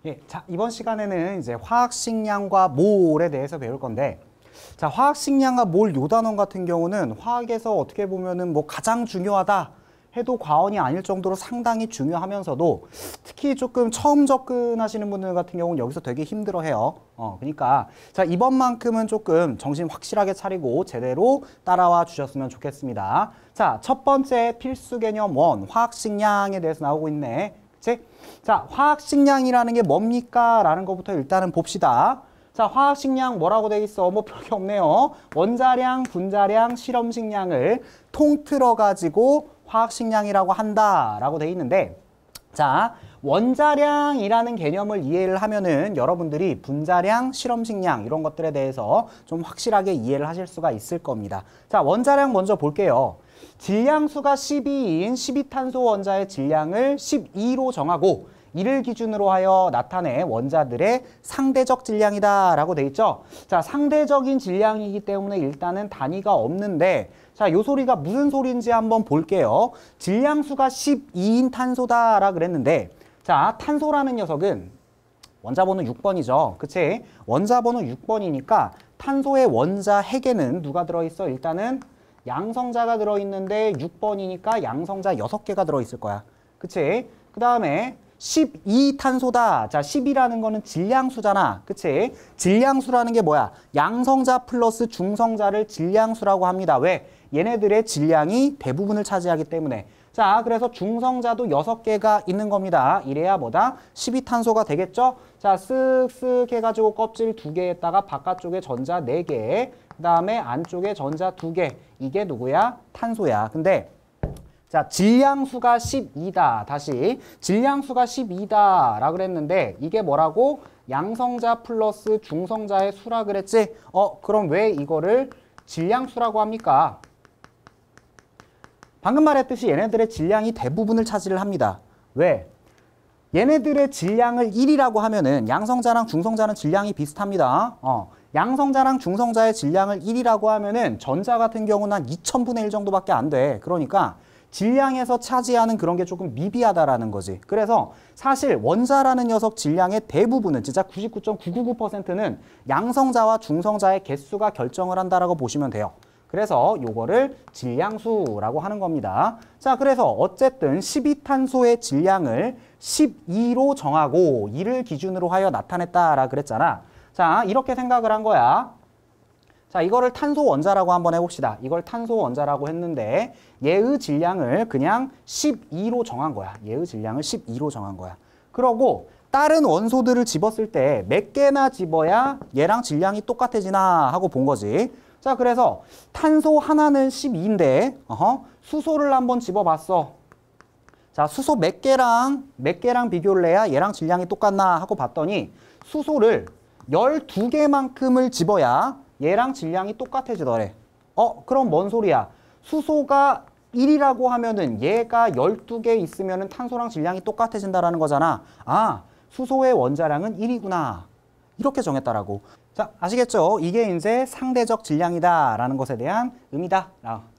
예, 자, 이번 시간에는 이제 화학식량과 몰에 대해서 배울 건데, 자, 화학식량과 몰 요 단원 같은 경우는 화학에서 어떻게 보면은 뭐 가장 중요하다 해도 과언이 아닐 정도로 상당히 중요하면서도 특히 조금 처음 접근하시는 분들 같은 경우는 여기서 되게 힘들어 해요. 그러니까 자, 이번만큼은 조금 정신 확실하게 차리고 제대로 따라와 주셨으면 좋겠습니다. 자, 첫 번째 필수 개념 1, 화학식량에 대해서 나오고 있네. 그치? 자, 화학식량이라는 게 뭡니까? 라는 것부터 일단은 봅시다. 자, 화학식량 뭐라고 돼 있어? 뭐 별게 없네요. 원자량, 분자량, 실험식량을 통틀어 가지고 화학식량이라고 한다라고 돼 있는데, 자, 원자량이라는 개념을 이해를 하면은 여러분들이 분자량, 실험식량 이런 것들에 대해서 좀 확실하게 이해를 하실 수가 있을 겁니다. 자, 원자량 먼저 볼게요. 질량수가 12인 12탄소 원자의 질량을 12로 정하고 이를 기준으로 하여 나타내 원자들의 상대적 질량이다 라고 돼 있죠. 자, 상대적인 질량이기 때문에 일단은 단위가 없는데, 자, 요 소리가 무슨 소리인지 한번 볼게요. 질량수가 12인 탄소다 라 그랬는데, 자, 탄소라는 녀석은 원자번호 6번이죠. 그치? 원자번호 6번이니까 탄소의 원자 핵에는 누가 들어있어? 일단은 양성자가 들어있는데 6번이니까 양성자 6개가 들어있을 거야. 그치? 그 다음에 12탄소다. 자, 10이라는 거는 질량수잖아. 그치? 질량수라는 게 뭐야? 양성자 플러스 중성자를 질량수라고 합니다. 왜? 얘네들의 질량이 대부분을 차지하기 때문에. 자, 그래서 중성자도 6개가 있는 겁니다. 이래야 뭐다? 12탄소가 되겠죠? 자, 쓱쓱 해가지고 껍질 2개에다가 바깥쪽에 전자 4개, 그 다음에 안쪽에 전자 2개. 이게 누구야? 탄소야. 근데 자, 질량수가 12다. 다시 질량수가 12다 라 그랬는데 이게 뭐라고? 양성자 플러스 중성자의 수라 그랬지? 그럼 왜 이거를 질량수라고 합니까? 방금 말했듯이 얘네들의 질량이 대부분을 차지를 합니다. 왜? 얘네들의 질량을 1이라고 하면은 양성자랑 중성자는 질량이 비슷합니다. 양성자랑 중성자의 질량을 1이라고 하면은 전자 같은 경우는 한 2000분의 1 정도밖에 안 돼. 그러니까 질량에서 차지하는 그런 게 조금 미비하다라는 거지. 그래서 사실 원자라는 녀석 질량의 대부분은 진짜 99.999%는 양성자와 중성자의 개수가 결정을 한다라고 보시면 돼요. 그래서 요거를 질량수라고 하는 겁니다. 자, 그래서 어쨌든 12탄소의 질량을 12로 정하고 이를 기준으로 하여 나타냈다라 그랬잖아. 자, 이렇게 생각을 한 거야. 자, 이거를 탄소 원자라고 한번 해봅시다. 이걸 탄소 원자라고 했는데 얘의 질량을 그냥 12로 정한 거야. 얘의 질량을 12로 정한 거야. 그러고 다른 원소들을 집었을 때 몇 개나 집어야 얘랑 질량이 똑같아지나 하고 본 거지. 자, 그래서 탄소 하나는 12인데 수소를 한번 집어봤어. 자, 수소 몇 개랑 비교를 해야 얘랑 질량이 똑같나 하고 봤더니 수소를 12개만큼을 집어야 얘랑 질량이 똑같아지더래. 그럼 뭔 소리야? 수소가 1이라고 하면은 얘가 12개 있으면은 탄소랑 질량이 똑같아진다라는 거잖아. 아, 수소의 원자량은 1이구나. 이렇게 정했다라고. 자, 아시겠죠? 이게 이제 상대적 질량이다라는 것에 대한 의미다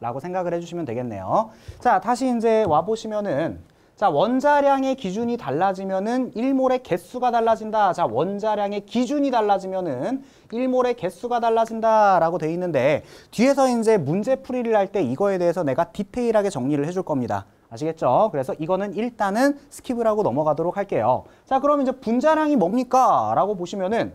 라고 생각을 해주시면 되겠네요. 자, 다시 이제 와보시면은 자, 원자량의 기준이 달라지면은 1몰의 개수가 달라진다. 자, 원자량의 기준이 달라지면은 1몰의 개수가 달라진다라고 돼 있는데 뒤에서 이제 문제 풀이를 할 때 이거에 대해서 내가 디테일하게 정리를 해줄 겁니다. 아시겠죠? 그래서 이거는 일단은 스킵을 하고 넘어가도록 할게요. 자, 그럼 이제 분자량이 뭡니까? 라고 보시면은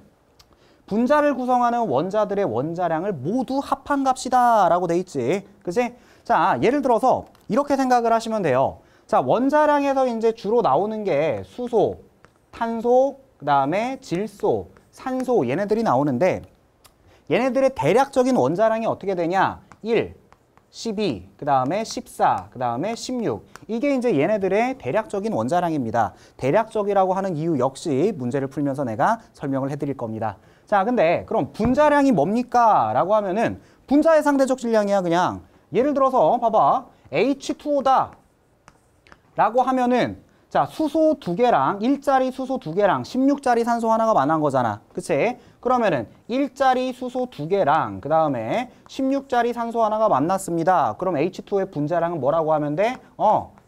분자를 구성하는 원자들의 원자량을 모두 합한 값이다 라고 돼 있지. 그치? 자, 예를 들어서 이렇게 생각을 하시면 돼요. 자, 원자량에서 이제 주로 나오는 게 수소, 탄소, 그 다음에 질소, 산소 얘네들이 나오는데 얘네들의 대략적인 원자량이 어떻게 되냐? 1, 12, 그 다음에 14, 그 다음에 16. 이게 이제 얘네들의 대략적인 원자량입니다. 대략적이라고 하는 이유 역시 문제를 풀면서 내가 설명을 해드릴 겁니다. 자, 근데 그럼 분자량이 뭡니까? 라고 하면은 분자의 상대적 질량이야. 그냥 예를 들어서 봐봐. H2O다 라고 하면은 자, 수소 2개랑 1짜리 수소 2개랑 16짜리 산소 하나가 만난 거잖아. 그치? 그러면은 1짜리 수소 2개랑 그 다음에 16짜리 산소 하나가 만났습니다. 그럼 H2의 분자량은 뭐라고 하면 돼?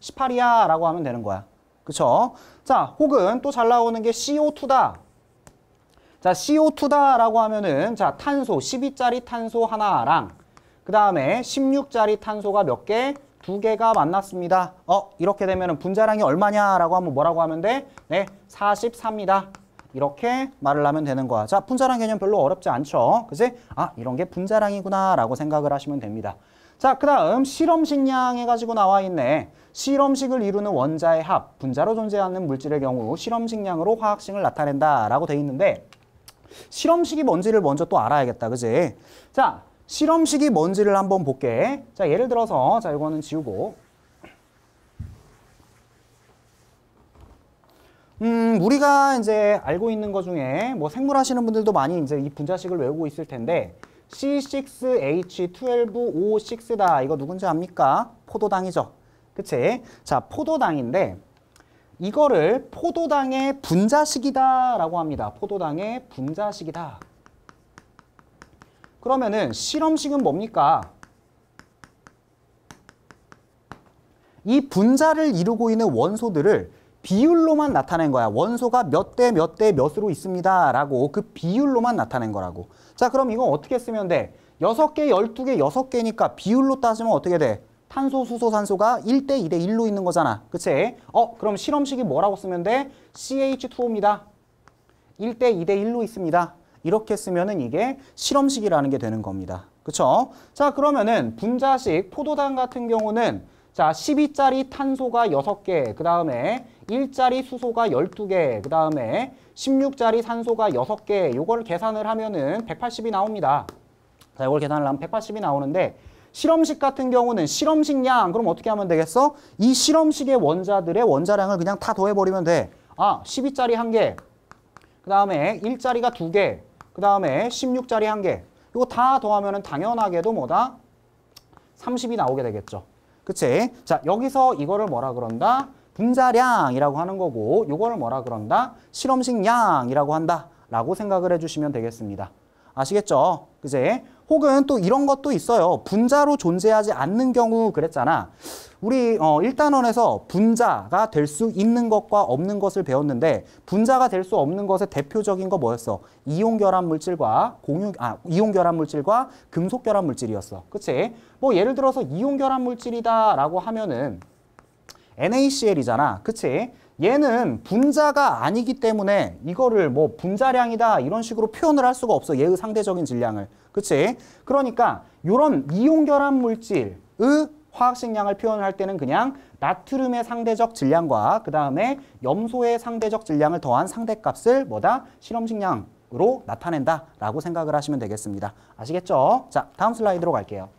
18이야 라고 하면 되는 거야. 그쵸? 자, 혹은 또 잘 나오는 게 CO2다. 자, CO2다라고 하면은 자, 탄소 12짜리 탄소 하나랑 그 다음에 16짜리 탄소가 몇 개? 2개가 만났습니다. 이렇게 되면은 분자량이 얼마냐라고 하면 뭐라고 하면 돼? 네, 44입니다. 이렇게 말을 하면 되는 거야. 자, 분자량 개념 별로 어렵지 않죠? 그지? 아, 이런 게 분자량이구나 라고 생각을 하시면 됩니다. 자, 그 다음 실험식량 해가지고 나와 있네. 실험식을 이루는 원자의 합, 분자로 존재하는 물질의 경우 실험식량으로 화학식을 나타낸다 라고 돼 있는데 실험식이 뭔지를 먼저 또 알아야겠다. 그지? 자, 실험식이 뭔지를 한번 볼게. 자, 예를 들어서 자, 이거는 지우고 우리가 이제 알고 있는 것 중에 뭐 생물 하시는 분들도 많이 이제 이 분자식을 외우고 있을 텐데 C6H12O6다. 이거 누군지 압니까? 포도당이죠. 그치? 자, 포도당인데 이거를 포도당의 분자식이다 라고 합니다. 포도당의 분자식이다. 그러면은 실험식은 뭡니까? 이 분자를 이루고 있는 원소들을 비율로만 나타낸 거야. 원소가 몇 대 몇 대 몇으로 있습니다 라고 그 비율로만 나타낸 거라고. 자, 그럼 이거 어떻게 쓰면 돼? 6개, 12개, 6개니까 비율로 따지면 어떻게 돼? 탄소, 수소, 산소가 1대 2대 1로 있는 거잖아. 그치? 그럼 실험식이 뭐라고 쓰면 돼? CH2O입니다. 1대 2대 1로 있습니다. 이렇게 쓰면은 이게 실험식이라는 게 되는 겁니다. 그쵸? 자, 그러면은 분자식 포도당 같은 경우는 자, 12짜리 탄소가 6개, 그 다음에 1짜리 수소가 12개, 그 다음에 16짜리 산소가 6개, 요거를 계산을 하면은 180이 나옵니다. 자, 이걸 계산을 하면 180이 나오는데 실험식 같은 경우는 실험식량, 그럼 어떻게 하면 되겠어? 이 실험식의 원자들의 원자량을 그냥 다 더해버리면 돼. 12짜리 1개, 그 다음에 1짜리가 2개, 그 다음에 16짜리 1개. 이거 다 더하면은 당연하게도 뭐다? 30이 나오게 되겠죠. 그치? 자, 여기서 이거를 뭐라 그런다? 분자량이라고 하는 거고, 요거를 뭐라 그런다? 실험식량이라고 한다. 라고 생각을 해주시면 되겠습니다. 아시겠죠? 그치? 혹은 또 이런 것도 있어요. 분자로 존재하지 않는 경우 그랬잖아. 우리 1단원에서 분자가 될 수 있는 것과 없는 것을 배웠는데 분자가 될 수 없는 것의 대표적인 거 뭐였어? 이온결합 물질과 이온결합 물질과 금속결합 물질이었어. 그치? 뭐 예를 들어서 이온결합 물질이다라고 하면은 NaCl이잖아. 그치? 얘는 분자가 아니기 때문에 이거를 뭐 분자량이다 이런 식으로 표현을 할 수가 없어. 얘의 상대적인 질량을. 그치? 그러니까 이런 이온결합 물질의 화학식량을 표현할 때는 그냥 나트륨의 상대적 질량과 그 다음에 염소의 상대적 질량을 더한 상대값을 뭐다? 실험식량으로 나타낸다라고 생각을 하시면 되겠습니다. 아시겠죠? 자, 다음 슬라이드로 갈게요.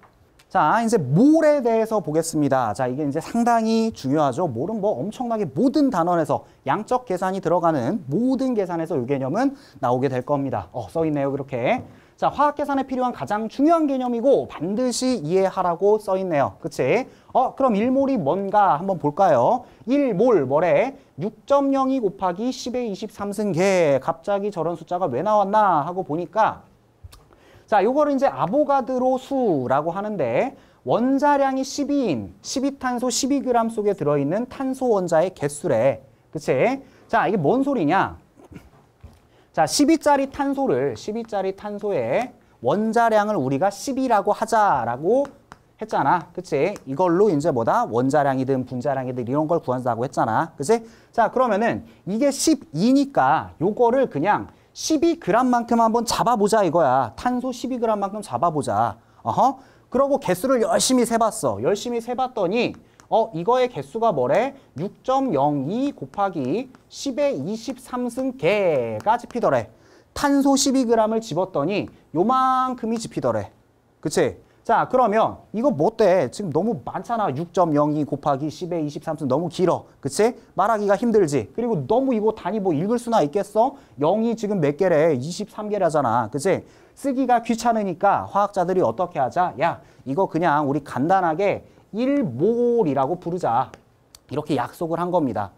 자, 이제 몰에 대해서 보겠습니다. 자, 이게 이제 상당히 중요하죠. 몰은 뭐 엄청나게 모든 단원에서 양적 계산이 들어가는 모든 계산에서 이 개념은 나오게 될 겁니다. 써 있네요, 그렇게. 자, 화학 계산에 필요한 가장 중요한 개념이고 반드시 이해하라고 써 있네요. 그치? 그럼 1몰이 뭔가 한번 볼까요? 1몰 뭐래? 6.02 곱하기 10의 23승계. 갑자기 저런 숫자가 왜 나왔나 하고 보니까 자, 요거를 이제 아보가드로 수라고 하는데 원자량이 12인 12탄소 12g 속에 들어있는 탄소 원자의 개수래. 그치? 자, 이게 뭔 소리냐? 자, 12짜리 탄소의 원자량을 우리가 10이라고 하자라고 했잖아. 그치? 이걸로 이제 뭐다? 원자량이든 분자량이든 이런 걸 구한다고 했잖아. 그치? 자, 그러면은 이게 12니까 요거를 그냥 12g만큼 한번 잡아보자 이거야. 탄소 12g만큼 잡아보자. 그러고 개수를 열심히 세봤어. 열심히 세봤더니 이거의 개수가 뭐래? 6.02 곱하기 10의 23승계가 집히더래. 탄소 12g을 집었더니 요만큼이 집히더래. 그치? 자, 그러면 이거 뭐 어때? 지금 너무 많잖아. 6.02 곱하기 10의 23승 너무 길어. 그치? 말하기가 힘들지? 그리고 너무 이거 단위 뭐 읽을 수나 있겠어? 0이 지금 몇 개래? 23개라잖아. 그치? 쓰기가 귀찮으니까 화학자들이 어떻게 하자? 야, 이거 그냥 우리 간단하게 1몰이라고 부르자. 이렇게 약속을 한 겁니다.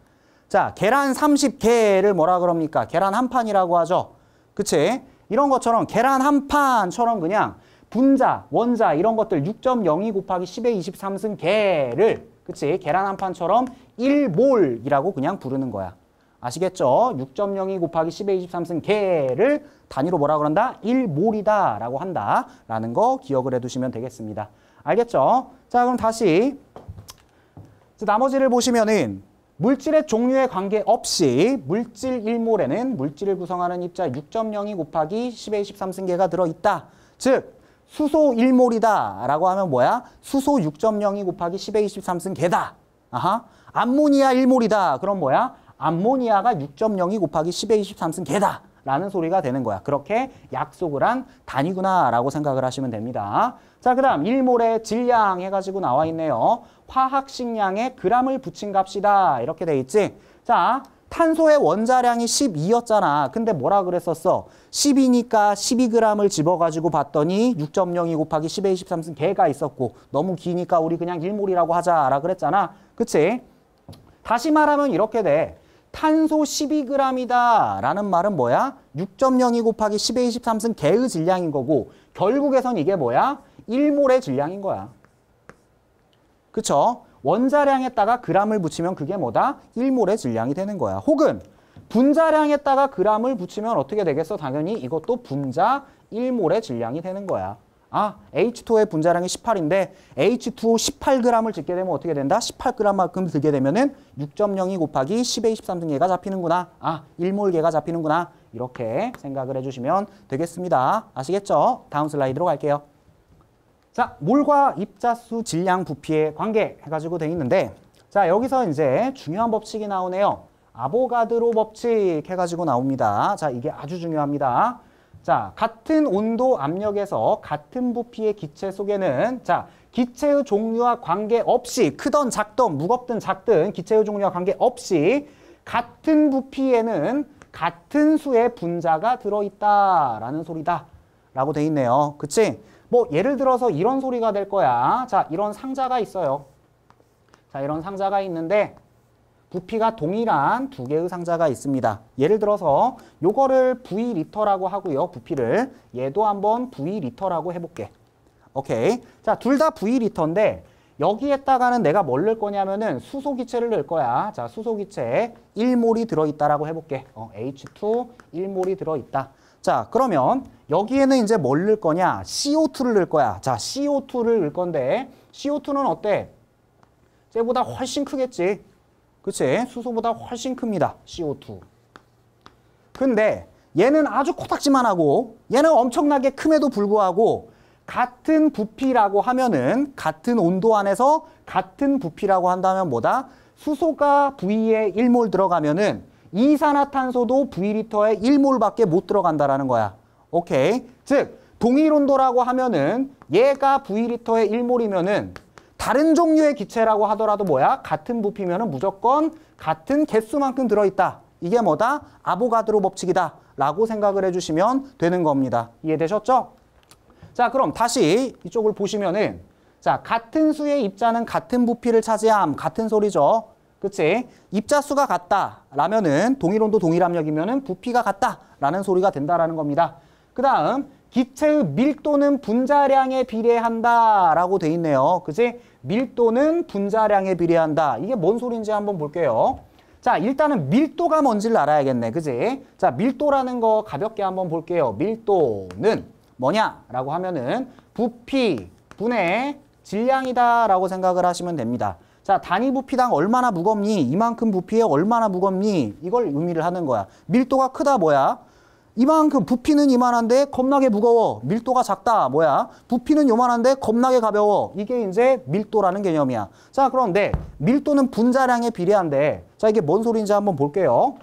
자, 계란 30개를 뭐라 그럽니까? 계란 한 판이라고 하죠. 그치? 이런 것처럼 계란 한 판처럼 그냥 분자, 원자 이런 것들 6.02 곱하기 10의 23승계를 그치? 계란 한 판처럼 1몰이라고 그냥 부르는 거야. 아시겠죠? 6.02 곱하기 10의 23승 개를 단위로 뭐라 그런다? 1몰이다 라고 한다 라는 거 기억을 해두시면 되겠습니다. 알겠죠? 자, 그럼 다시 나머지를 보시면은 물질의 종류에 관계없이 물질 1몰에는 물질을 구성하는 입자 6.02 곱하기 10의 23승계가 들어있다. 즉 수소 1몰이다 라고 하면 뭐야? 수소 6.02 곱하기 10의 23승계다. 아하. 암모니아 1몰이다. 그럼 뭐야? 암모니아가 6.02 곱하기 10의 23승계다 라는 소리가 되는 거야. 그렇게 약속을 한 단위구나 라고 생각을 하시면 됩니다. 자, 그 다음 1몰의 질량 해가지고 나와 있네요. 화학식량에 g을 붙인 값이다. 이렇게 돼 있지. 자, 탄소의 원자량이 12였잖아. 근데 뭐라 그랬었어? 10이니까 12g을 집어가지고 봤더니 6.02 곱하기 10의 23승 개가 있었고 너무 기니까 우리 그냥 1몰이라고 하자라 그랬잖아. 그치? 다시 말하면 이렇게 돼. 탄소 12g이다 라는 말은 뭐야? 6.02 곱하기 10의 23승 개의 질량인 거고 결국에선 이게 뭐야? 1몰의 질량인 거야. 그쵸? 원자량에다가 g을 붙이면 그게 뭐다? 1몰의 질량이 되는 거야. 혹은 분자량에다가 g을 붙이면 어떻게 되겠어? 당연히 이것도 분자 1몰의 질량이 되는 거야. 아, H2O의 분자량이 18인데 H2O 18g을 짓게 되면 어떻게 된다? 18g만큼 들게 되면은 6.02 곱하기 10의 23승계가 잡히는구나. 아, 1몰계가 잡히는구나. 이렇게 생각을 해주시면 되겠습니다. 아시겠죠? 다음 슬라이드로 갈게요. 자, 몰과 입자수 질량 부피의 관계 해가지고 돼 있는데 자, 여기서 이제 중요한 법칙이 나오네요. 아보가드로 법칙 해가지고 나옵니다. 자, 이게 아주 중요합니다. 자, 같은 온도 압력에서 같은 부피의 기체 속에는 자, 기체의 종류와 관계없이 크던 작던 무겁든 작든 기체의 종류와 관계없이 같은 부피에는 같은 수의 분자가 들어있다라는 소리다 라고 돼 있네요. 그치? 뭐 예를 들어서 이런 소리가 될 거야. 자, 이런 상자가 있어요. 자, 이런 상자가 있는데 부피가 동일한 두 개의 상자가 있습니다. 예를 들어서 요거를 V리터라고 하고요. 부피를 얘도 한번 V리터라고 해볼게. 오케이. 자, 둘 다 V리터인데 여기에다가는 내가 뭘 넣을 거냐면은 수소기체를 넣을 거야. 자, 수소기체에 1몰이 들어있다라고 해볼게. H2 1몰이 들어있다. 자, 그러면 여기에는 이제 뭘 넣을 거냐? CO2를 넣을 거야. 자, CO2를 넣을 건데 CO2는 어때? 쟤보다 훨씬 크겠지. 그치? 수소보다 훨씬 큽니다. CO2. 근데 얘는 아주 코딱지만하고 얘는 엄청나게 큼에도 불구하고 같은 부피라고 하면은 같은 온도 안에서 같은 부피라고 한다면 뭐다? 수소가 V에 1몰 들어가면은 이산화탄소도 V리터에 1몰밖에 못 들어간다라는 거야. 오케이. 즉 동일 온도라고 하면은 얘가 V리터에 1몰이면은 다른 종류의 기체라고 하더라도 뭐야? 같은 부피면은 무조건 같은 개수만큼 들어있다. 이게 뭐다? 아보가드로 법칙이다. 라고 생각을 해주시면 되는 겁니다. 이해되셨죠? 자, 그럼 다시 이쪽을 보시면은 자, 같은 수의 입자는 같은 부피를 차지함. 같은 소리죠. 그치? 입자수가 같다. 라면은 동일 온도 동일 압력이면은 부피가 같다. 라는 소리가 된다라는 겁니다. 그 다음 기체의 밀도는 분자량에 비례한다 라고 돼 있네요. 그치? 밀도는 분자량에 비례한다. 이게 뭔 소리인지 한번 볼게요. 자, 일단은 밀도가 뭔지를 알아야겠네. 그치? 자, 밀도라는 거 가볍게 한번 볼게요. 밀도는 뭐냐? 라고 하면은 부피 분의 질량이다 라고 생각을 하시면 됩니다. 자, 단위 부피당 얼마나 무겁니? 이만큼 부피에 얼마나 무겁니? 이걸 의미를 하는 거야. 밀도가 크다 뭐야? 이만큼 부피는 이만한데 겁나게 무거워. 밀도가 작다. 뭐야? 부피는 요만한데 겁나게 가벼워. 이게 이제 밀도라는 개념이야. 자, 그런데 밀도는 분자량에 비례한데 자, 이게 뭔 소리인지 한번 볼게요.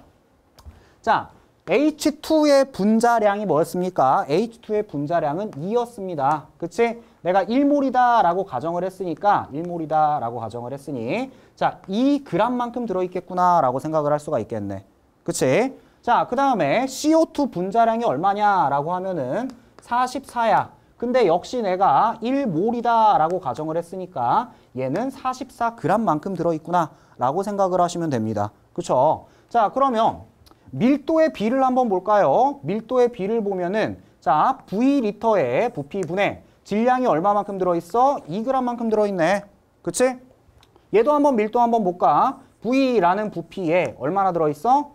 자, H2의 분자량이 뭐였습니까? H2의 분자량은 2였습니다. 그치? 내가 1몰이다 라고 가정을 했으니까 1몰이다 라고 가정을 했으니 자, 2g만큼 들어있겠구나 라고 생각을 할 수가 있겠네. 그치? 자, 그 다음에 CO2 분자량이 얼마냐 라고 하면은 44야. 근데 역시 내가 1몰이다 라고 가정을 했으니까 얘는 44g만큼 들어있구나 라고 생각을 하시면 됩니다. 그쵸? 자, 그러면 밀도의 비를 한번 볼까요? 밀도의 비를 보면은 자, V리터의 부피분의 질량이 얼마만큼 들어있어? 2g만큼 들어있네. 그치? 얘도 한번 밀도 한번 볼까? V라는 부피에 얼마나 들어있어?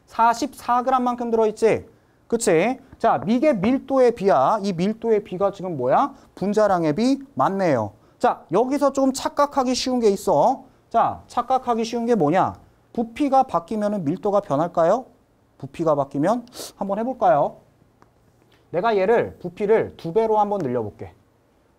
44g만큼 들어있지? 그치? 자, 이게 밀도의 비야. 이 밀도의 비가 지금 뭐야? 분자량의 비 맞네요. 자, 여기서 좀 착각하기 쉬운 게 있어. 자, 착각하기 쉬운 게 뭐냐? 부피가 바뀌면 밀도가 변할까요? 부피가 바뀌면 한번 해볼까요? 내가 얘를 부피를 2배로 한번 늘려볼게.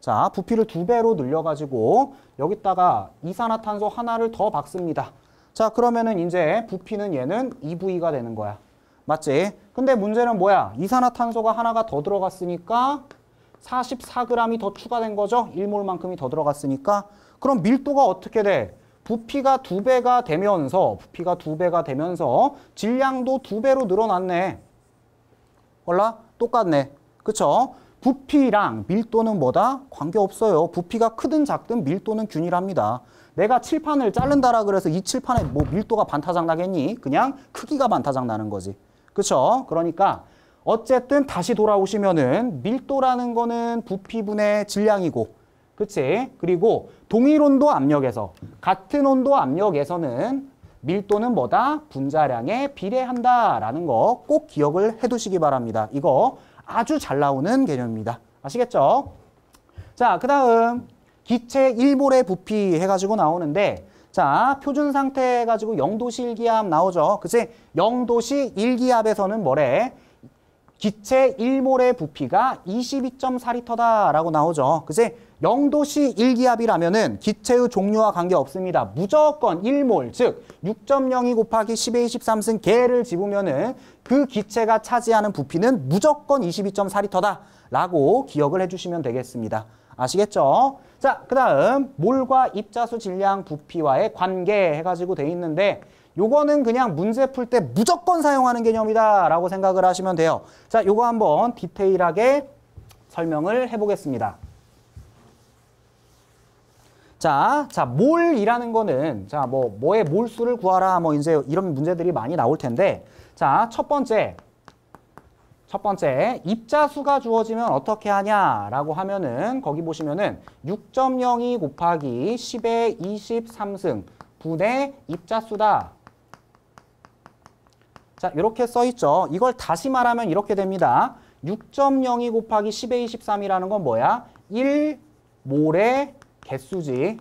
자, 부피를 2배로 늘려가지고 여기다가 이산화탄소 하나를 더 박습니다. 자, 그러면은 이제 부피는 얘는 2V가 되는 거야. 맞지? 근데 문제는 뭐야? 이산화탄소가 하나가 더 들어갔으니까 44g이 더 추가된 거죠? 1몰만큼이 더 들어갔으니까. 그럼 밀도가 어떻게 돼? 부피가 2배가 되면서 질량도 2배로 늘어났네. 몰라? 똑같네. 그쵸? 부피랑 밀도는 뭐다? 관계없어요. 부피가 크든 작든 밀도는 균일합니다. 내가 칠판을 자른다라 그래서 이 칠판에 뭐 밀도가 반타작 나겠니? 그냥 크기가 반타작 나는 거지. 그쵸? 그러니까 어쨌든 다시 돌아오시면은 밀도라는 거는 부피분의 질량이고, 그치? 그리고 동일 온도 압력에서, 같은 온도 압력에서는 밀도는 뭐다? 분자량에 비례한다라는 거 꼭 기억을 해두시기 바랍니다. 이거 아주 잘 나오는 개념입니다. 아시겠죠? 자, 그 다음 기체 1몰의 부피 해가지고 나오는데, 자, 표준 상태 해가지고 0도씨 1기압 나오죠. 그치? 0도씨 1기압에서는 뭐래? 기체 1몰의 부피가 22.4리터다라고 나오죠. 그치? 0도씨 1기압이라면은 기체의 종류와 관계없습니다. 무조건 1몰, 즉 6.02 곱하기 10의 23승 개를 집으면은 그 기체가 차지하는 부피는 무조건 22.4리터다라고 기억을 해주시면 되겠습니다. 아시겠죠? 자, 그 다음 몰과 입자수 질량 부피와의 관계 해가지고 돼 있는데, 요거는 그냥 문제 풀 때 무조건 사용하는 개념이다 라고 생각을 하시면 돼요. 자, 요거 한번 디테일하게 설명을 해보겠습니다. 자, 몰이라는 거는, 자, 뭐의 몰수를 구하라, 뭐 이제 이런 문제들이 많이 나올 텐데, 자, 첫 번째, 입자수가 주어지면 어떻게 하냐라고 하면은, 거기 보시면은 6.02 곱하기 10의 23승 분의 입자수다. 자, 이렇게 써 있죠. 이걸 다시 말하면 이렇게 됩니다. 6.02 곱하기 10의 23이라는 건 뭐야? 1몰의 개수지.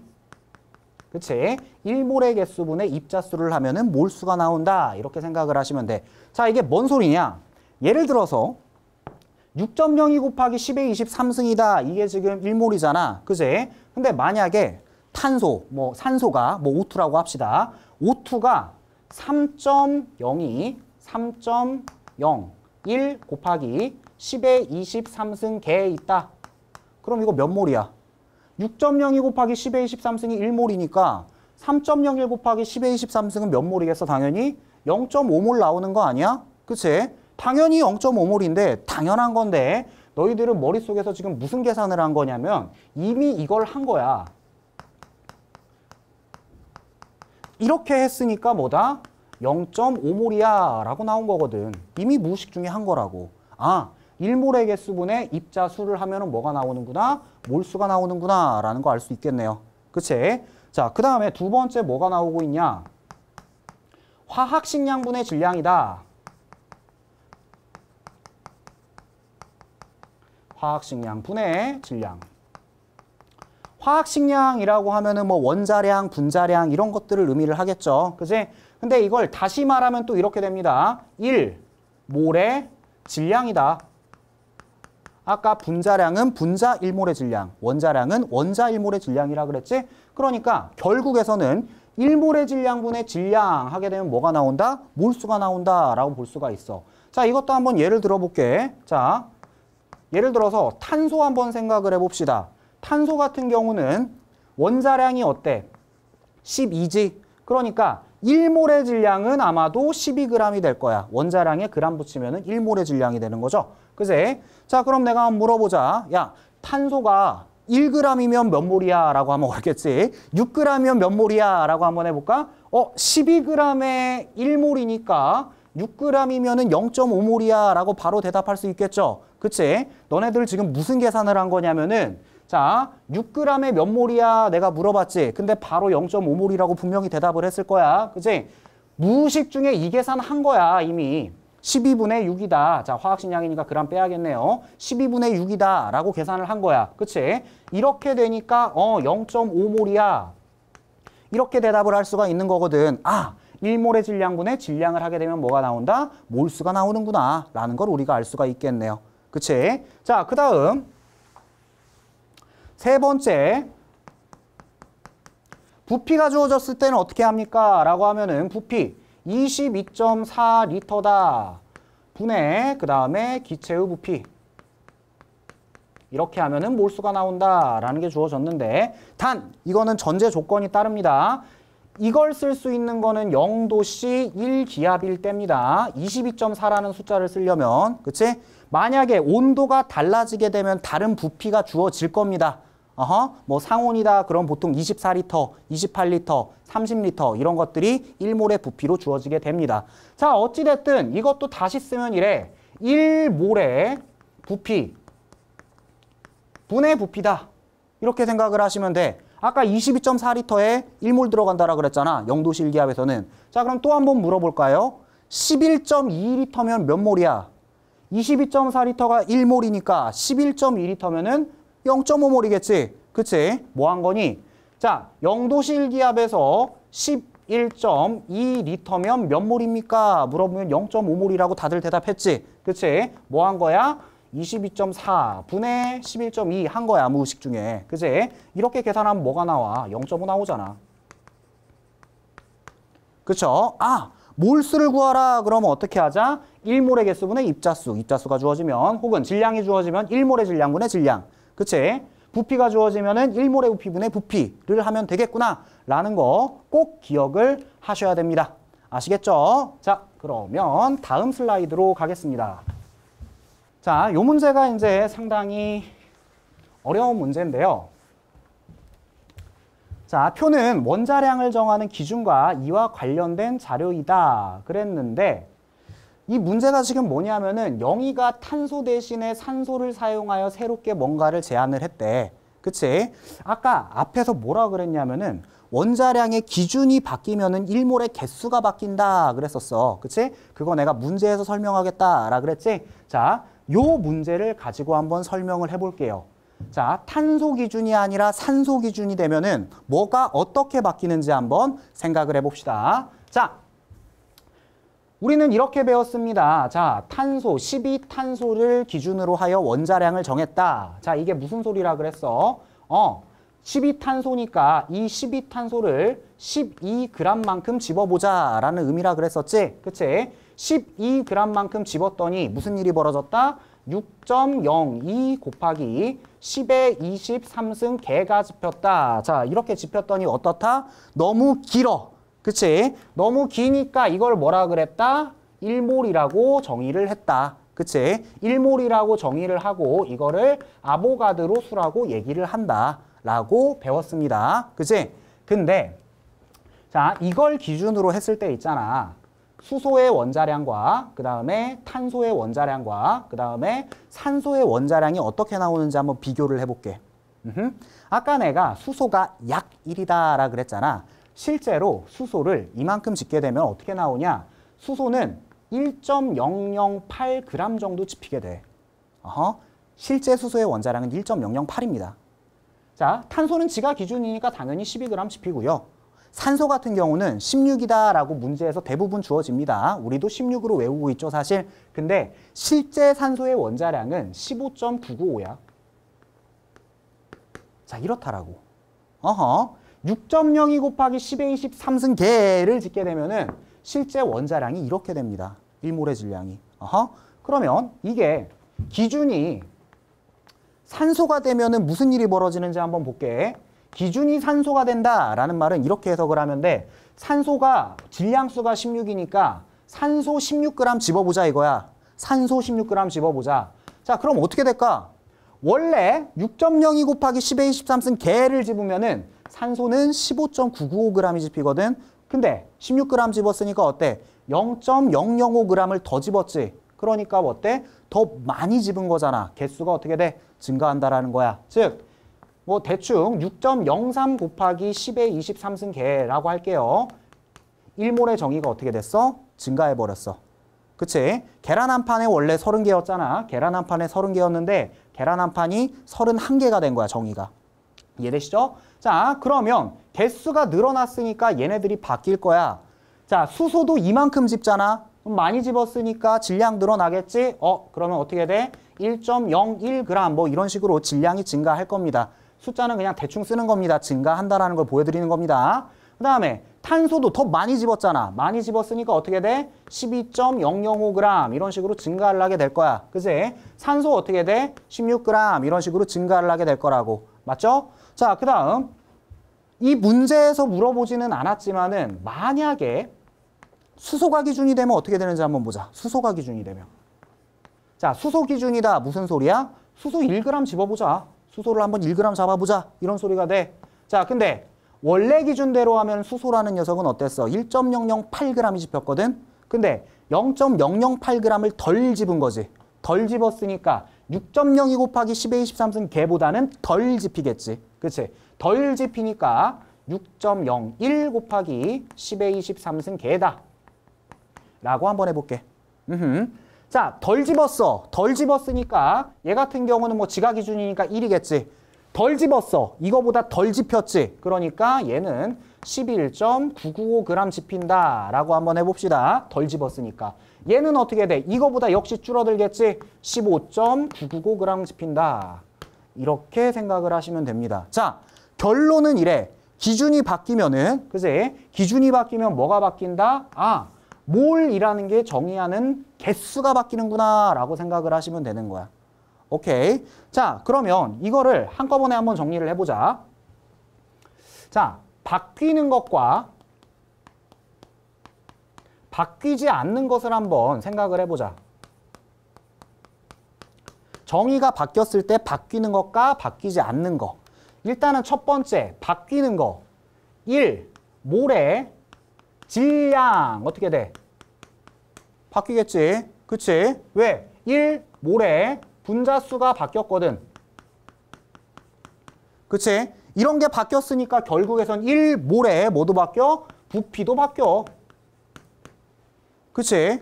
그치? 1몰의 개수분의 입자수를 하면은 몰수가 나온다. 이렇게 생각을 하시면 돼. 자, 이게 뭔 소리냐? 예를 들어서 6.02 곱하기 10의 23승이다. 이게 지금 1몰이잖아. 그치? 근데 만약에 탄소, 뭐 산소가 뭐 O2라고 합시다. O2가 3.01 곱하기 10의 23승 개에 있다. 그럼 이거 몇 몰이야? 6.02 곱하기 10의 23승이 1몰이니까 3.01 곱하기 10의 23승은 몇 몰이겠어? 당연히 0.5몰 나오는 거 아니야? 그치? 당연히 0.5몰인데 당연한 건데 너희들은 머릿속에서 지금 무슨 계산을 한 거냐면 이미 이걸 한 거야. 이렇게 했으니까 뭐다? 0.5몰이야 라고 나온 거거든. 이미 무의식 중에 한 거라고. 아, 1몰의 개수분의 입자수를 하면은 뭐가 나오는구나? 몰수가 나오는구나 라는 거 알 수 있겠네요. 그치? 자, 그 다음에 두 번째 뭐가 나오고 있냐? 화학식량분의 질량이다. 화학식량분의 질량. 화학식량이라고 하면은 뭐 원자량, 분자량 이런 것들을 의미를 하겠죠. 그치? 근데 이걸 다시 말하면 또 이렇게 됩니다. 1몰의 질량이다. 아까 분자량은 분자 1몰의 질량, 원자량은 원자 1몰의 질량이라 그랬지? 그러니까 결국에서는 1몰의 질량분의 질량 하게 되면 뭐가 나온다? 몰수가 나온다라고 볼 수가 있어. 자, 이것도 한번 예를 들어볼게. 자, 예를 들어서 탄소 한번 생각을 해봅시다. 탄소 같은 경우는 원자량이 어때? 12지. 그러니까 1몰의 질량은 아마도 12g이 될 거야. 원자량에 그람 붙이면 1몰의 질량이 되는 거죠. 그치? 자, 그럼 내가 한번 물어보자. 야, 탄소가 1g이면 몇 몰이야? 라고 하면 그렇겠지. 6g이면 몇 몰이야? 라고 한번 해볼까? 12g에 1몰이니까 6g이면 0.5몰이야? 라고 바로 대답할 수 있겠죠. 그치? 너네들 지금 무슨 계산을 한 거냐면은 자, 6g에 몇 몰이야? 내가 물어봤지. 근데 바로 0.5몰이라고 분명히 대답을 했을 거야. 그치? 무식 중에 이 계산한 거야, 이미. 12분의 6이다. 자, 화학식량이니까 그람 빼야겠네요. 12분의 6이다 라고 계산을 한 거야. 그치? 이렇게 되니까 0.5몰이야. 이렇게 대답을 할 수가 있는 거거든. 아, 1몰의 질량분의 질량을 하게 되면 뭐가 나온다? 몰수가 나오는구나 라는 걸 우리가 알 수가 있겠네요. 그치? 자, 그 다음 세 번째, 부피가 주어졌을 때는 어떻게 합니까? 라고 하면은 부피 22.4리터다. 분의 그 다음에 기체의 부피. 이렇게 하면은 몰수가 나온다라는 게 주어졌는데, 단 이거는 전제 조건이 따릅니다. 이걸 쓸 수 있는 거는 0도씨 1기압일 때입니다. 22.4라는 숫자를 쓰려면, 그치? 만약에 온도가 달라지게 되면 다른 부피가 주어질 겁니다. 뭐 상온이다 그럼 보통 24리터, 28리터, 30리터 이런 것들이 1몰의 부피로 주어지게 됩니다. 자, 어찌됐든 이것도 다시 쓰면 이래. 1몰의 부피 분의 부피다. 이렇게 생각을 하시면 돼. 아까 22.4리터에 1몰 들어간다라 그랬잖아. 0도씨 1기압에서는. 자, 그럼 또 한번 물어볼까요? 11.2리터면 몇 몰이야? 22.4리터가 1몰이니까 11.2리터면은 0.5몰이겠지. 그치? 뭐 한 거니? 자, 0도씨 1기압에서 11.2리터면 몇 몰입니까? 물어보면 0.5몰이라고 다들 대답했지. 그치? 뭐 한 거야? 22.4 분의 11.2 한 거야. 무의식 중에. 그치? 이렇게 계산하면 뭐가 나와? 0.5 나오잖아. 그쵸? 아! 몰수를 구하라. 그러면 어떻게 하자? 1몰의 개수분의 입자수. 입자수가 주어지면 혹은 질량이 주어지면 1몰의 질량분의 질량. 그치? 부피가 주어지면은 1몰의 부피분의 부피를 하면 되겠구나 라는 거 꼭 기억을 하셔야 됩니다. 아시겠죠? 자, 그러면 다음 슬라이드로 가겠습니다. 자, 요 문제가 이제 상당히 어려운 문제인데요. 자, 표는 원자량을 정하는 기준과 이와 관련된 자료이다 그랬는데, 이 문제가 지금 뭐냐면은 영희가 탄소 대신에 산소를 사용하여 새롭게 뭔가를 제안을 했대. 그치? 아까 앞에서 뭐라 그랬냐면은 원자량의 기준이 바뀌면은 1몰의 개수가 바뀐다 그랬었어. 그치? 그거 내가 문제에서 설명하겠다라 그랬지? 자, 요 문제를 가지고 한번 설명을 해볼게요. 자, 탄소 기준이 아니라 산소 기준이 되면은 뭐가 어떻게 바뀌는지 한번 생각을 해봅시다. 자, 우리는 이렇게 배웠습니다. 자, 탄소, 12탄소를 기준으로 하여 원자량을 정했다. 자, 이게 무슨 소리라 그랬어? 12탄소니까 이 12탄소를 12g만큼 집어보자 라는 의미라 그랬었지? 그치? 12g만큼 집었더니 무슨 일이 벌어졌다? 6.02 곱하기 10의 23승 개가 집혔다. 자, 이렇게 집혔더니 어떻다? 너무 길어. 그치? 너무 기니까 이걸 뭐라 그랬다? 1몰이라고 정의를 했다. 그치? 1몰이라고 정의를 하고 이거를 아보가드로 수라고 얘기를 한다. 라고 배웠습니다. 그치? 근데 자, 이걸 기준으로 했을 때 있잖아. 수소의 원자량과 그 다음에 탄소의 원자량과 그 다음에 산소의 원자량이 어떻게 나오는지 한번 비교를 해볼게. 아까 내가 수소가 약 1이다 그랬잖아. 실제로 수소를 이만큼 집게 되면 어떻게 나오냐? 수소는 1.008g 정도 집히게 돼. 실제 수소의 원자량은 1.008입니다. 자, 탄소는 지가 기준이니까 당연히 12g 집히고요. 산소 같은 경우는 16이다라고 문제에서 대부분 주어집니다. 우리도 16으로 외우고 있죠, 사실. 근데 실제 산소의 원자량은 15.995야. 자, 이렇다라고. 6.02 곱하기 10의 23승 개를 짓게 되면은 실제 원자량이 이렇게 됩니다. 1몰의 질량이. 그러면 이게 기준이 산소가 되면은 무슨 일이 벌어지는지 한번 볼게. 기준이 산소가 된다라는 말은 이렇게 해석을 하면 돼. 산소가 질량수가 16이니까 산소 16g 집어보자 이거야. 산소 16g 집어보자. 자, 그럼 어떻게 될까? 원래 6.02 곱하기 10의 23승 개를 집으면은 산소는 15.995g이 집히거든. 근데 16g 집었으니까 어때? 0.005g을 더 집었지. 그러니까 어때? 더 많이 집은 거잖아. 개수가 어떻게 돼? 증가한다라는 거야. 즉 뭐 대충 6.03 곱하기 10의 23승계라고 할게요. 1몰의 정의가 어떻게 됐어? 증가해버렸어. 그치? 계란 한 판에 원래 30개였잖아. 계란 한 판에 30개였는데 계란 한 판이 31개가 된 거야, 정의가. 이해되시죠? 자, 그러면 개수가 늘어났으니까 얘네들이 바뀔 거야. 자, 수소도 이만큼 집잖아. 그럼 많이 집었으니까 질량 늘어나겠지? 그러면 어떻게 돼? 1.01g 뭐 이런 식으로 질량이 증가할 겁니다. 숫자는 그냥 대충 쓰는 겁니다. 증가한다라는 걸 보여드리는 겁니다. 그 다음에 탄소도 더 많이 집었잖아. 많이 집었으니까 어떻게 돼? 12.005g 이런 식으로 증가를 하게 될 거야. 그치? 산소 어떻게 돼? 16g 이런 식으로 증가를 하게 될 거라고. 맞죠? 자, 그 다음 이 문제에서 물어보지는 않았지만은 만약에 수소가 기준이 되면 어떻게 되는지 한번 보자. 수소가 기준이 되면. 자, 수소 기준이다. 무슨 소리야? 수소 1g 집어보자. 수소를 한번 1g 잡아보자. 이런 소리가 돼. 자, 근데 원래 기준대로 하면 수소라는 녀석은 어땠어? 1.008g이 집혔거든? 근데 0.008g을 덜 집은 거지. 덜 집었으니까 6.02 곱하기 10의 23승 개보다는 덜 집히겠지. 그치? 덜 집히니까 6.01 곱하기 10의 23승 개다. 라고 한번 해볼게. 자, 덜 집었어. 덜 집었으니까 얘 같은 경우는 뭐 지가 기준이니까 1이겠지. 덜 집었어. 이거보다 덜 집혔지. 그러니까 얘는 11.995g 집힌다 라고 한번 해봅시다. 덜 집었으니까. 얘는 어떻게 돼? 이거보다 역시 줄어들겠지. 15.995g 집힌다. 이렇게 생각을 하시면 됩니다. 자, 결론은 이래. 기준이 바뀌면은, 그지? 기준이 바뀌면 뭐가 바뀐다? 아, 몰이라는 게 정의하는 개수가 바뀌는구나 라고 생각을 하시면 되는 거야. 오케이. 자, 그러면 이거를 한꺼번에 한번 정리를 해보자. 자, 바뀌는 것과 바뀌지 않는 것을 한번 생각을 해보자. 정의가 바뀌었을 때 바뀌는 것과 바뀌지 않는 것. 일단은 첫 번째, 바뀌는 거. 1. 몰의 질량. 어떻게 돼? 바뀌겠지. 그치? 왜? 1. 몰의 분자수가 바뀌었거든. 그치? 이런 게 바뀌었으니까 결국에선 1몰에 뭐도 바뀌어? 부피도 바뀌어. 그치?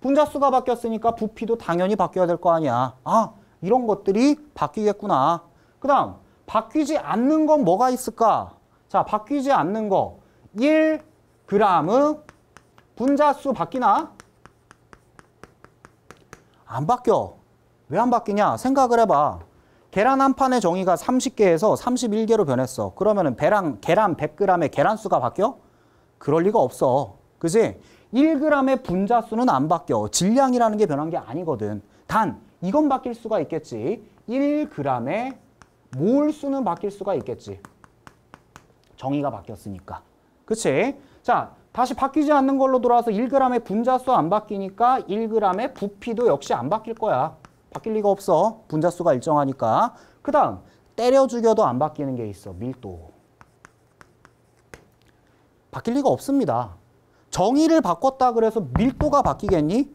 분자수가 바뀌었으니까 부피도 당연히 바뀌어야 될 거 아니야. 아, 이런 것들이 바뀌겠구나. 그 다음, 바뀌지 않는 건 뭐가 있을까? 자, 바뀌지 않는 거. 1g 분자수 바뀌나? 안 바뀌어. 왜 안 바뀌냐? 생각을 해봐. 계란 한 판의 정의가 30개에서 31개로 변했어. 그러면은 계란 100g의 계란수가 바뀌어? 그럴 리가 없어. 그지? 1g의 분자수는 안 바뀌어. 질량이라는 게 변한 게 아니거든. 단, 이건 바뀔 수가 있겠지. 1g의 몰수는 바뀔 수가 있겠지. 정의가 바뀌었으니까. 그치? 자, 다시 바뀌지 않는 걸로 돌아와서 1g의 분자수 안 바뀌니까 1g의 부피도 역시 안 바뀔 거야. 바뀔 리가 없어. 분자수가 일정하니까. 그 다음, 때려 죽여도 안 바뀌는 게 있어. 밀도. 바뀔 리가 없습니다. 정의를 바꿨다 그래서 밀도가 바뀌겠니?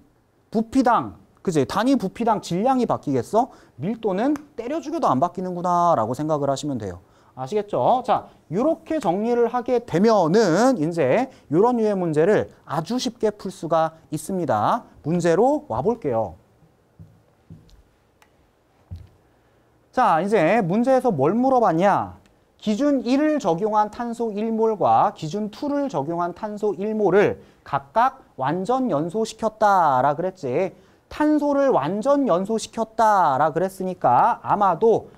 부피당, 그치? 단위 부피당 질량이 바뀌겠어? 밀도는 때려 죽여도 안 바뀌는구나 라고 생각을 하시면 돼요. 아시겠죠? 자, 이렇게 정리를 하게 되면은 이제 이런 류의 문제를 아주 쉽게 풀 수가 있습니다. 문제로 와볼게요. 자, 이제 문제에서 뭘 물어봤냐? 기준 1을 적용한 탄소 1몰과 기준 2를 적용한 탄소 1몰을 각각 완전 연소시켰다라 그랬지. 탄소를 완전 연소시켰다라 그랬으니까 아마도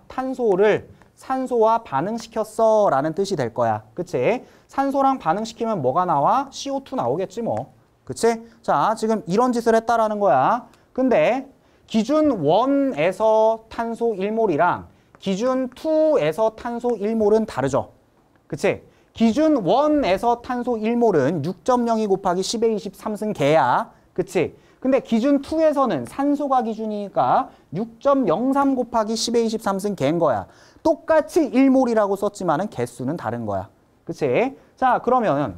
탄소를 산소와 반응시켰어 라는 뜻이 될 거야. 그치? 산소랑 반응시키면 뭐가 나와? CO2 나오겠지 뭐. 그치? 자, 지금 이런 짓을 했다라는 거야. 근데 기준 1에서 탄소 1몰이랑 기준 2에서 탄소 1몰은 다르죠. 그치? 기준 1에서 탄소 1몰은 6.02 곱하기 10의 23승 개야. 그치? 근데 기준 2에서는 산소가 기준이니까 6.03 곱하기 10의 23승 개인 거야. 똑같이 1몰이라고 썼지만은 개수는 다른 거야. 그치? 자, 그러면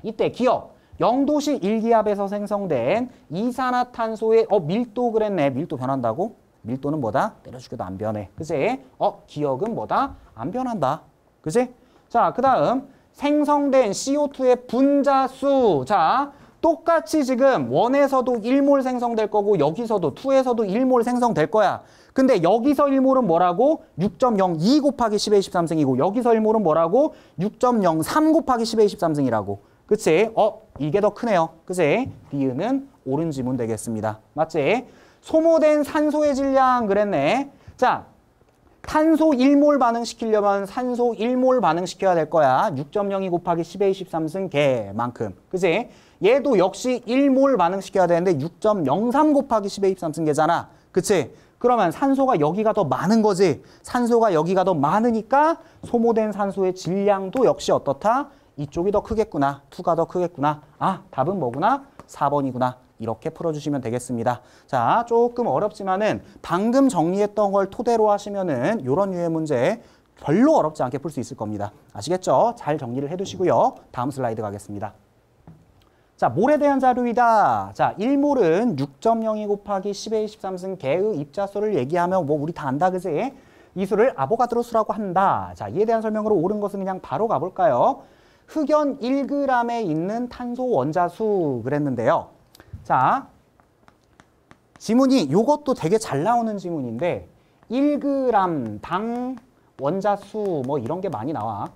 이때 기억. 0도씨 1기압에서 생성된 이산화탄소의 밀도 그랬네. 밀도 변한다고? 밀도는 뭐다? 때려주기도 안 변해. 그지? 기억은 뭐다? 안 변한다. 그지? 자, 그 다음 생성된 CO2의 분자수. 자, 똑같이 지금 1에서도 1몰 생성될 거고 여기서도 2에서도 1몰 생성될 거야. 근데 여기서 1몰은 뭐라고? 6.02 곱하기 10의 23승이고 여기서 1몰은 뭐라고? 6.03 곱하기 10의 23승이라고. 그치? 이게 더 크네요. 그치? D는 옳은 지문 되겠습니다. 맞지? 소모된 산소의 질량 그랬네. 자, 탄소 1몰 반응시키려면 산소 1몰 반응시켜야 될 거야. 6.02 곱하기 10의 23승 개만큼. 그치? 얘도 역시 1몰 반응시켜야 되는데 6.03 곱하기 10의 23승 개잖아. 그치? 그러면 산소가 여기가 더 많은 거지. 산소가 여기가 더 많으니까 소모된 산소의 질량도 역시 어떻다? 이쪽이 더 크겠구나. 2가 더 크겠구나. 아, 답은 뭐구나? 4번이구나. 이렇게 풀어주시면 되겠습니다. 자, 조금 어렵지만은 방금 정리했던 걸 토대로 하시면은 이런 유의 문제 별로 어렵지 않게 풀 수 있을 겁니다. 아시겠죠? 잘 정리를 해두시고요. 다음 슬라이드 가겠습니다. 자, 몰에 대한 자료이다. 자, 1몰은 6.02 곱하기 10의 23승 개의 입자수를 얘기하면 뭐 우리 다 안다, 그지? 이 수를 아보가드로 수라고 한다. 자, 이에 대한 설명으로 옳은 것은 그냥 바로 가볼까요? 흑연 1g에 있는 탄소 원자수 그랬는데요. 자, 지문이 요것도 되게 잘 나오는 지문인데 1g 당 원자수 뭐 이런 게 많이 나와.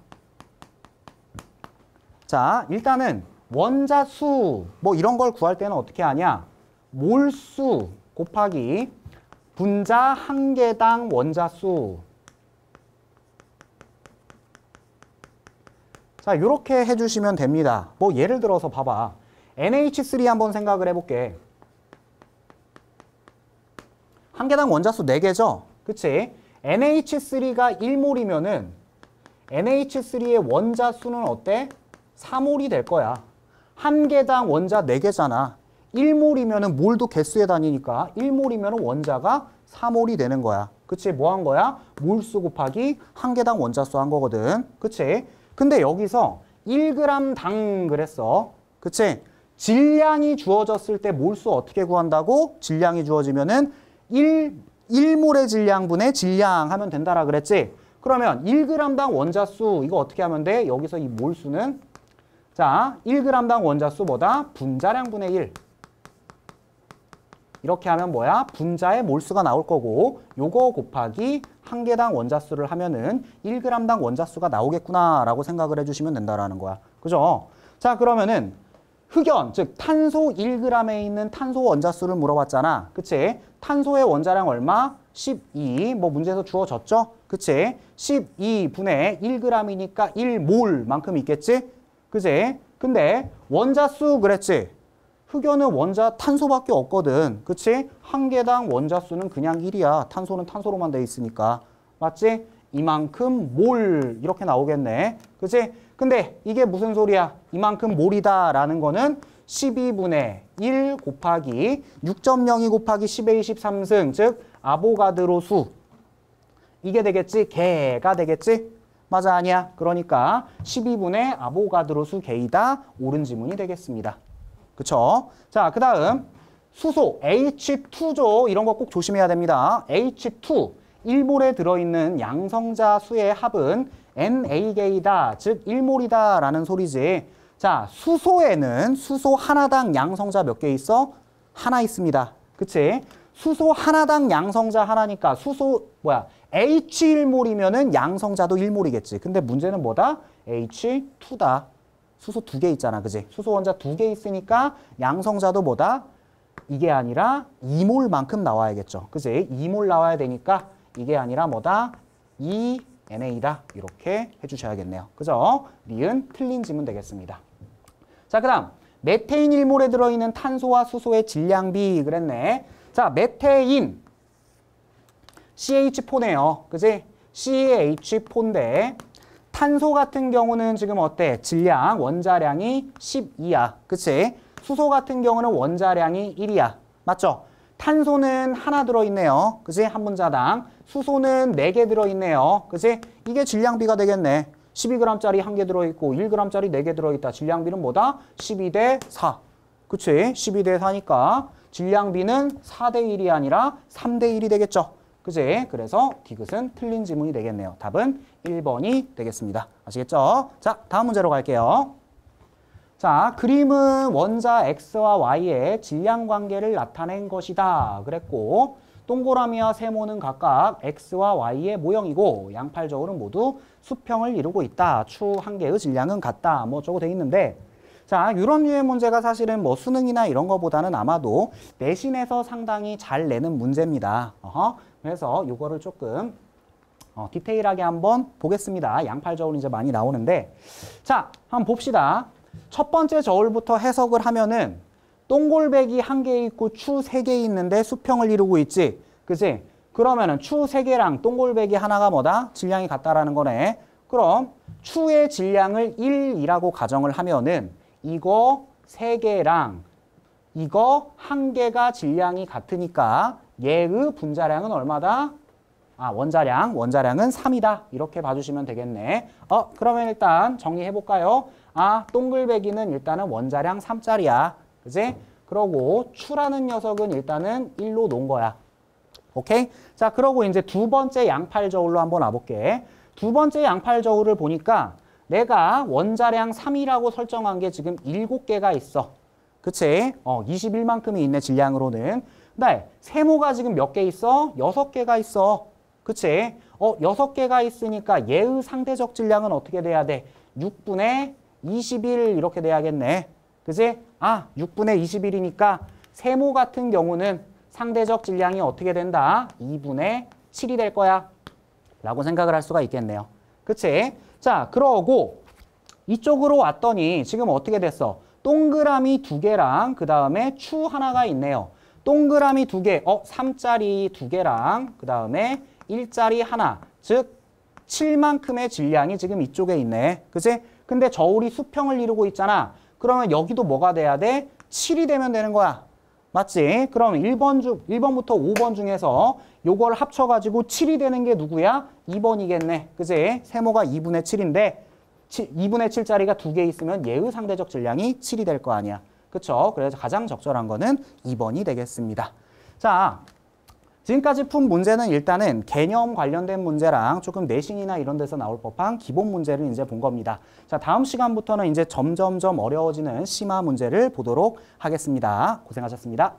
자, 일단은 원자수 뭐 이런 걸 구할 때는 어떻게 하냐? 몰수 곱하기 분자 한 개당 원자수. 자, 이렇게 해주시면 됩니다. 뭐 예를 들어서 봐봐. NH3 한번 생각을 해볼게. 한 개당 원자수 4개죠? 그치? NH3가 1몰이면은 NH3의 원자수는 어때? 4몰이 될 거야. 한 개당 원자 4개잖아. 1몰이면은 몰도 개수의 단위니까 1몰이면은 원자가 4몰이 되는 거야. 그치? 뭐 한 거야? 몰수 곱하기 한 개당 원자수 한 거거든. 그치? 근데 여기서 1g 당 그랬어. 그치? 질량이 주어졌을 때 몰수 어떻게 구한다고? 질량이 주어지면은 1몰의 질량분의 질량 하면 된다라 그랬지? 그러면 1g당 원자수 이거 어떻게 하면 돼? 여기서 이 몰수는 자, 1g당 원자수보다 분자량분의 1. 이렇게 하면 뭐야? 분자의 몰수가 나올 거고 요거 곱하기 한 개당 원자수를 하면은 1g당 원자수가 나오겠구나라고 생각을 해주시면 된다라는 거야. 그죠? 자, 그러면은 흑연, 즉 탄소 1g에 있는 탄소 원자수를 물어봤잖아. 그치? 탄소의 원자량 얼마? 12. 뭐 문제에서 주어졌죠? 그치? 12분의 1g이니까 1몰만큼 있겠지? 그치? 근데 원자수 그랬지? 흑연은 원자 탄소밖에 없거든. 그치? 한 개당 원자수는 그냥 1이야. 탄소는 탄소로만 돼 있으니까. 맞지? 이만큼 몰 이렇게 나오겠네. 그치? 근데 이게 무슨 소리야? 이만큼 몰이다 라는 거는 12분의 1 곱하기 6.02 곱하기 10의 23승 즉 아보가드로 수 이게 되겠지? 개가 되겠지? 맞아 아니야? 그러니까 12분의 아보가드로 수 개이다. 옳은 지문이 되겠습니다. 그쵸? 자, 그 다음 수소 H2죠. 이런 거 꼭 조심해야 됩니다. H2 1몰에 들어있는 양성자 수의 합은 Na개이다. 즉 1몰이다 라는 소리지. 자, 수소에는 수소 하나당 양성자 몇 개 있어? 하나 있습니다. 그치? 수소 하나당 양성자 하나니까 수소 H1몰이면은 양성자도 1몰이겠지. 근데 문제는 뭐다? H2다. 수소 2개 있잖아. 그지? 수소 원자 2개 있으니까 양성자도 뭐다? 이게 아니라 2몰만큼 나와야겠죠. 그지? 2몰 나와야 되니까 이게 아니라 뭐다? 2NA다. 이렇게 해주셔야겠네요. 그죠? 니은 틀린 지문 되겠습니다. 자, 그 다음 메테인 1몰에 들어있는 탄소와 수소의 질량비 그랬네. 자, 메테인 CH4네요. 그지? CH4인데 탄소 같은 경우는 지금 어때? 질량, 원자량이 12야. 그치? 수소 같은 경우는 원자량이 1이야. 맞죠? 탄소는 하나 들어있네요. 그치? 한 분자당. 수소는 4개 들어있네요. 그치? 이게 질량비가 되겠네. 12g짜리 1개 들어있고 1g짜리 4개 들어있다. 질량비는 뭐다? 12대 4. 그치? 12대 4니까 질량 B는 4대 1이 아니라 3대 1이 되겠죠. 그지? 그래서 디귿은 틀린 지문이 되겠네요. 답은 1번이 되겠습니다. 아시겠죠? 자, 다음 문제로 갈게요. 자, 그림은 원자 X와 Y의 질량 관계를 나타낸 것이다. 그랬고, 동그라미와 세모는 각각 X와 Y의 모형이고, 양팔저울은 모두 수평을 이루고 있다. 추 한 개의 질량은 같다. 뭐 어쩌고 돼 있는데, 자, 이런 류의 문제가 사실은 뭐 수능이나 이런 거보다는 아마도 내신에서 상당히 잘 내는 문제입니다. 그래서 이거를 조금 디테일하게 한번 보겠습니다. 양팔저울 이제 많이 나오는데, 자, 한번 봅시다. 첫 번째 저울부터 해석을 하면은 동골백이 한 개 있고 추 세 개 있는데 수평을 이루고 있지. 그치? 그러면은 추 세 개랑 동골백이 하나가 뭐다? 질량이 같다라는 거네. 그럼 추의 질량을 1이라고 가정을 하면은 이거 세 개랑 이거 한 개가 질량이 같으니까 얘의 분자량은 얼마다? 아, 원자량은 3이다. 이렇게 봐주시면 되겠네. 그러면 일단 정리해 볼까요? 아, 동글배기는 일단은 원자량 3짜리야. 그지? 그러고 추라는 녀석은 일단은 1로 놓은 거야. 오케이? 자, 그러고 이제 두 번째 양팔저울로 한번 와볼게. 두 번째 양팔저울을 보니까 내가 원자량 3이라고 설정한 게 지금 7개가 있어. 그치? 21만큼이 있네, 질량으로는. 근데 세모가 지금 몇 개 있어? 6개가 있어. 그치? 6개가 있으니까 얘의 상대적 질량은 어떻게 돼야 돼? 6분의 21 이렇게 돼야겠네. 그치? 아, 6분의 21이니까 세모 같은 경우는 상대적 질량이 어떻게 된다? 2분의 7이 될 거야. 라고 생각을 할 수가 있겠네요. 그치? 자, 그러고 이쪽으로 왔더니 지금 어떻게 됐어? 동그라미 2개랑 그 다음에 추 하나가 있네요. 동그라미 2개, 3짜리 2개랑 그 다음에 1짜리 하나, 즉 7만큼의 질량이 지금 이쪽에 있네. 그치? 근데 저울이 수평을 이루고 있잖아. 그러면 여기도 뭐가 돼야 돼? 7이 되면 되는 거야. 맞지? 그럼 1번부터 5번 중에서 요걸 합쳐가지고 7이 되는 게 누구야? 2번이겠네. 그치? 세모가 2분의 7인데 2분의 7짜리가 2개 있으면 얘의 상대적 질량이 7이 될 거 아니야. 그쵸? 그래서 가장 적절한 거는 2번이 되겠습니다. 자, 지금까지 푼 문제는 일단은 개념 관련된 문제랑 조금 내신이나 이런 데서 나올 법한 기본 문제를 이제 본 겁니다. 자, 다음 시간부터는 이제 점점점 어려워지는 심화 문제를 보도록 하겠습니다. 고생하셨습니다.